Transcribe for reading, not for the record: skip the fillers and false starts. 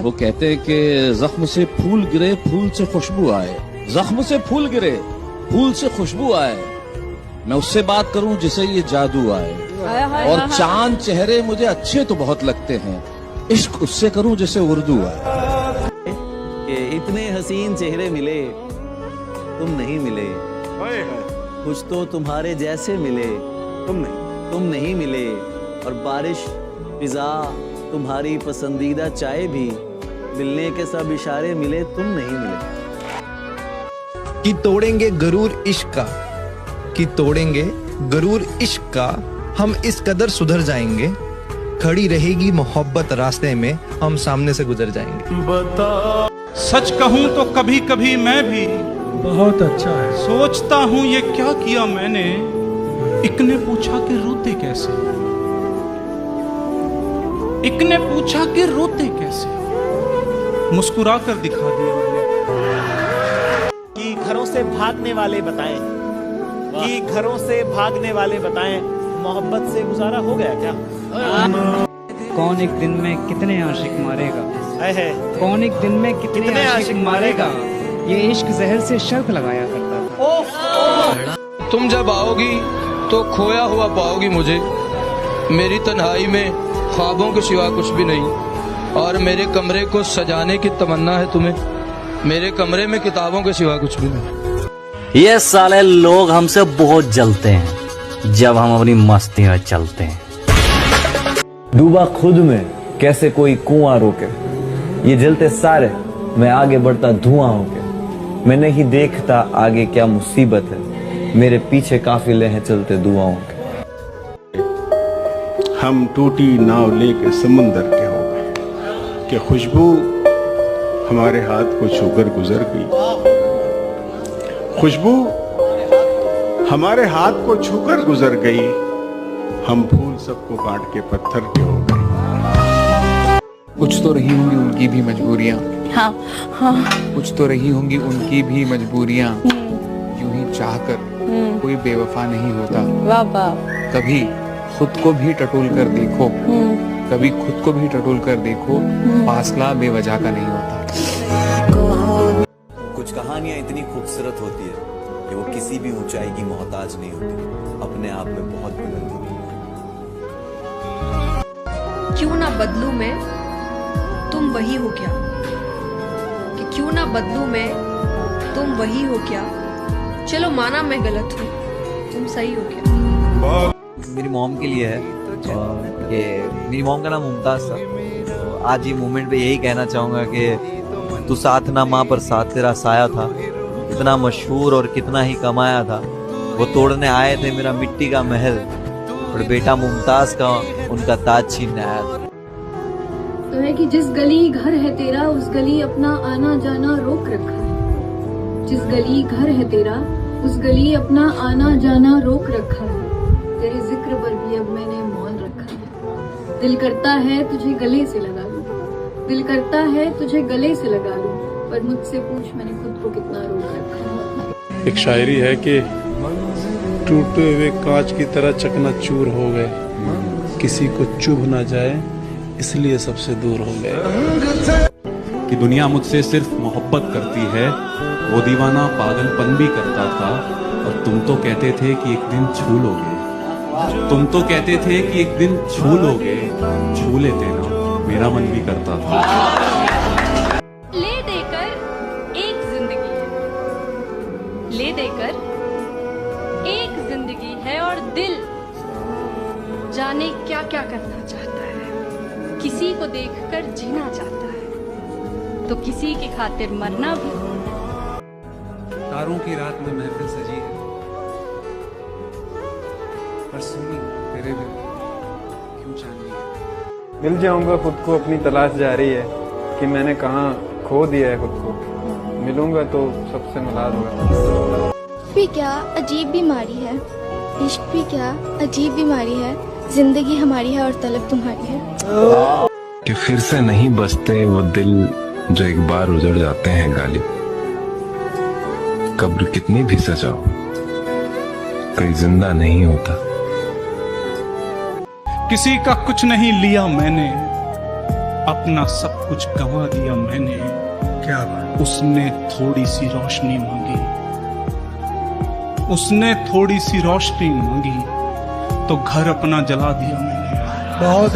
वो कहते हैं कि जख्म से फूल गिरे फूल से खुशबू आए, जख्म से फूल गिरे फूल से खुशबू आए, मैं उससे बात करूं जिसे ये जादू आए, और चांद चेहरे मुझे अच्छे तो बहुत लगते हैं, इश्क उससे करूं जिसे उर्दू आए। कि इतने हसीन चेहरे मिले तुम नहीं मिले, कुछ तो तुम्हारे जैसे मिले तुम नहीं मिले, और बारिश फिजा तुम्हारी पसंदीदा चाय भी, मिलने के सब इशारे मिले तुम नहीं मिले। कि तोड़ेंगे गरूर इश्क का, कि तोड़ेंगे गरूर इश्क का, हम इस कदर सुधर जाएंगे, खड़ी रहेगी मोहब्बत रास्ते में, हम सामने से गुजर जाएंगे। सच कहूं तो कभी कभी मैं भी बहुत अच्छा है। सोचता हूं ये क्या किया मैंने, एक ने पूछा कि रोते कैसे, एक ने पूछा कि रोते कैसे, मुस्कुरा कर दिखा दिया मैंने। कि घरों से भागने वाले बताएं, कि घरों से भागने वाले बताएं, मोहब्बत से गुजारा हो गया क्या? कौन एक दिन में कितने आशिक मारेगा, है कौन एक दिन में कितने आशिक मारेगा, ये इश्क जहर से शर्त लगाया करता था। तुम जब आओगी तो खोया हुआ पाओगी मुझे, मेरी तन्हाई में ख्वाबों के सिवा कुछ भी नहीं, और मेरे कमरे को सजाने की तमन्ना है तुम्हें, मेरे कमरे में किताबों के सिवा कुछ भी नहीं। ये साले लोग हमसे बहुत जलते हैं जब हम अपनी मस्ती में चलते हैं। डूबा खुद में कैसे कोई कुआं रोके, ये जलते सारे मैं आगे बढ़ता धुआं होके, मैं नहीं देखता आगे क्या मुसीबत है, मेरे पीछे काफिले हैं चलते दुआओं के। हम टूटी नाव लेके समुंदर के हो गए, कि खुशबू हमारे हाथ को छूकर गुजर गई, खुशबू हमारे हाथ को छूकर गुजर गई, हम फूल सबको बांट के पत्थर के हो गए। कुछ तो रही होंगी उनकी भी मजबूरियाँ, हाँ हाँ, कुछ तो रही होंगी उनकी भी मजबूरियाँ, यूं ही चाहकर कोई बेवफा नहीं होता। वाह वाह। कभी खुद को भी टटोल कर देखो, कभी खुद को भी टटोल कर देखो, फासला बेवजह का नहीं होता। कुछ कहानियां इतनी खूबसूरत होती है कि वो किसी भी ऊंचाई की मोहताज नहीं होती, अपने आप में बहुत बुलंद होती है। क्यों ना बदलूं मैं, तुम वही हो क्या, कि क्यों ना बदलूं मैं, तुम वही हो क्या, चलो माना मैं गलत हूँ, तुम सही हो क्या। मेरी मॉम के लिए है, और ये मेरी मॉम का नाम मुमताज था, तो आज ये मोमेंट पे यही कहना चाहूँगा कि तू साथ ना माँ पर साथ तेरा साया था, इतना मशहूर और कितना ही कमाया था, वो तोड़ने आए थे मेरा मिट्टी का महल, और बेटा मुमताज का उनका ताज छीनने आया था। तो है कि जिस गली घर है तेरा, उस गली अपना आना जाना रोक रखा है, जिस गली घर है तेरा, उस गली अपना आना जाना रोक रखा है, तेरे जिक्र पर भी अब मैंने मौन रखा है, दिल करता है तुझे गले से लगा लूं, दिल करता है तुझे गले से लगा लूं, पर मुझसे पूछ मैंने खुद को कितना रोक रखा है। एक शायरी है कि टूटे हुए कांच की तरह चकनाचूर हो गए, किसी को चुभ ना जाए इसलिए सबसे दूर हो गए। कि दुनिया मुझसे सिर्फ मोहब्बत करती है, वो दीवाना पागलपन भी करता था, और तुम तो कहते थे कि एक दिन छू लोगे, तुम तो कहते थे कि एक दिन छू लोगे, छू लेते ना मेरा मन भी करता था। ले देकर एक जिंदगी है, ले देकर एक जिंदगी है, और दिल जाने क्या क्या करना चाहता है, किसी को देखकर जीना चाहता है, तो किसी की खातिर मरना भी। तारों की रात में महफिल सजी है, पर सुनी तेरे बिन क्यों चांदनी है। मिल जाऊंगा खुद को अपनी तलाश जारी है, कि मैंने कहाँ खो दिया है खुद को, मिलूंगा तो सबसे मिला दूंगा। भी क्या अजीब बीमारी है, इश्क भी क्या अजीब बीमारी है, जिंदगी हमारी है और तलब तुम्हारी है। कि फिर से नहीं बसते वो दिल जो एक बार उजड़ जाते हैं गालिब, कब्र कितनी भी सजाओ कोई जिंदा नहीं होता। किसी का कुछ नहीं लिया मैंने, अपना सब कुछ गंवा दिया मैंने। क्या बात? उसने थोड़ी सी रोशनी मांगी, उसने थोड़ी सी रोशनी मांगी तो घर अपना जला दिया मैंने। बहुत